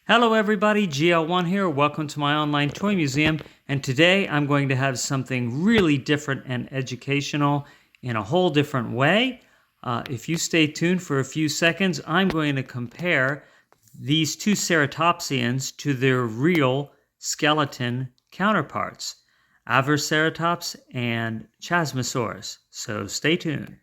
Hello everybody, GL1 here. Welcome to my online toy museum. And today I'm going to have something really different and educational in a whole different way. If you stay tuned for a few seconds, I'm going to compare these two ceratopsians to their real skeleton counterparts, Avaceratops and Chasmosaurus. So stay tuned.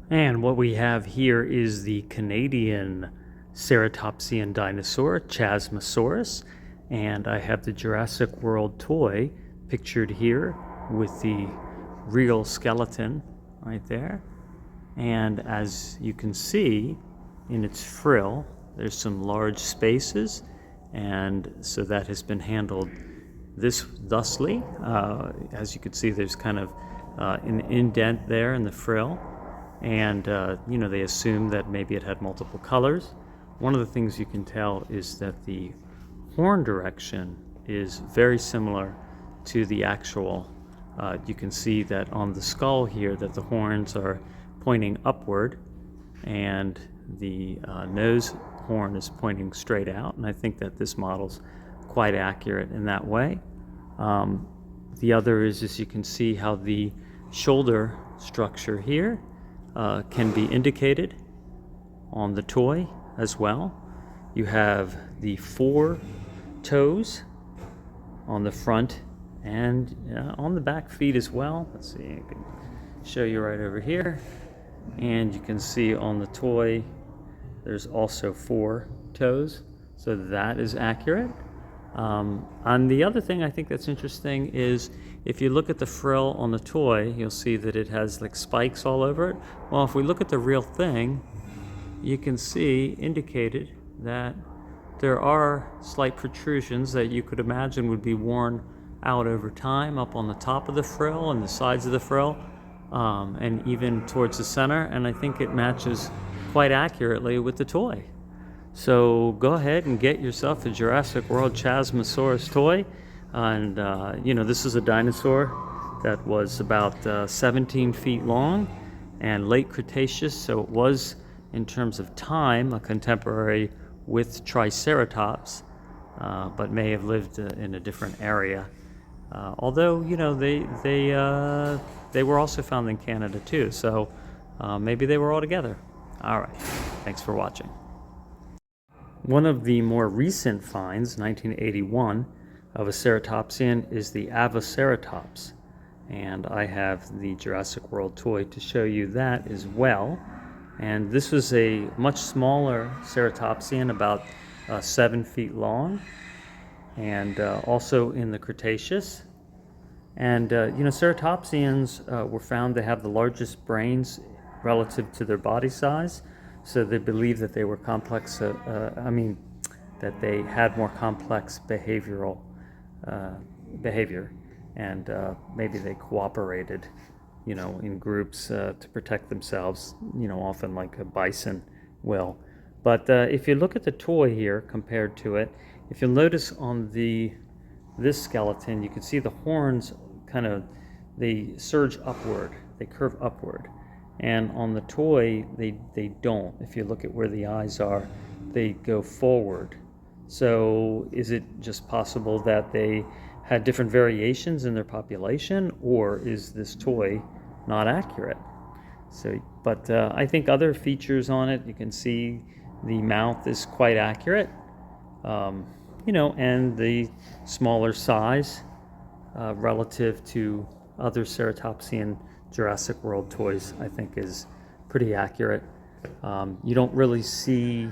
And what we have here is the Canadian ceratopsian dinosaur, Chasmosaurus, and I have the Jurassic World toy pictured here with the real skeleton right there. And as you can see in its frill, there's some large spaces, and so that has been handled thusly. As you can see, there's kind of an indent there in the frill, and they assume that maybe it had multiple colors. One of the things you can tell is that the horn direction is very similar to the actual. You can see that on the skull here that the horns are pointing upward, and the nose horn is pointing straight out, and I think that this model's quite accurate in that way. The other is you can see how the shoulder structure here can be indicated on the toy as well. You have the 4 toes on the front and on the back feet as well. Let's see, I can show you right over here. And you can see on the toy there's also 4 toes, so that is accurate. And the other thing I think that's interesting is if you look at the frill on the toy, you'll see that it has like spikes all over it. Well, if we look at the real thing, you can see indicated that there are slight protrusions that you could imagine would be worn out over time up on the top of the frill and the sides of the frill, and even towards the center, and I think it matches quite accurately with the toy. So go ahead and get yourself a Jurassic World Chasmosaurus toy. And this is a dinosaur that was about 17 feet long and late Cretaceous, so it was, in terms of time, a contemporary with Triceratops, but may have lived in a different area. Although, they were also found in Canada too, so maybe they were all together. All right, thanks for watching. One of the more recent finds, 1981, of a ceratopsian is the Avaceratops, and I have the Jurassic World toy to show you that as well. And this was a much smaller ceratopsian, about 7 feet long, and also in the Cretaceous. And ceratopsians were found to have the largest brains relative to their body size, so they believe that they were complex. That they had more complex behavior, and maybe they cooperated, in groups to protect themselves, often like a bison will. But if you look at the toy here compared to it, if you'll notice on this skeleton, you can see the horns they surge upward, they curve upward. And on the toy, they don't. If you look at where the eyes are, they go forward. So is it just possible that they had different variations in their population, or is this toy not accurate? But I think other features on it, you can see the mouth is quite accurate, and the smaller size relative to other ceratopsian Jurassic World toys, I think, is pretty accurate. You don't really see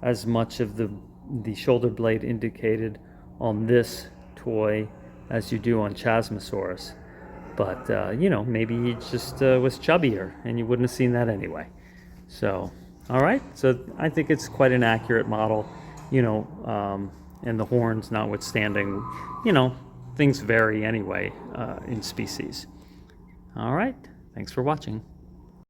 as much of the shoulder blade indicated on this toy as you do on Chasmosaurus, but maybe he just was chubbier and you wouldn't have seen that anyway. So all right, so I think it's quite an accurate model, and the horns notwithstanding, things vary anyway in species. All right, thanks for watching.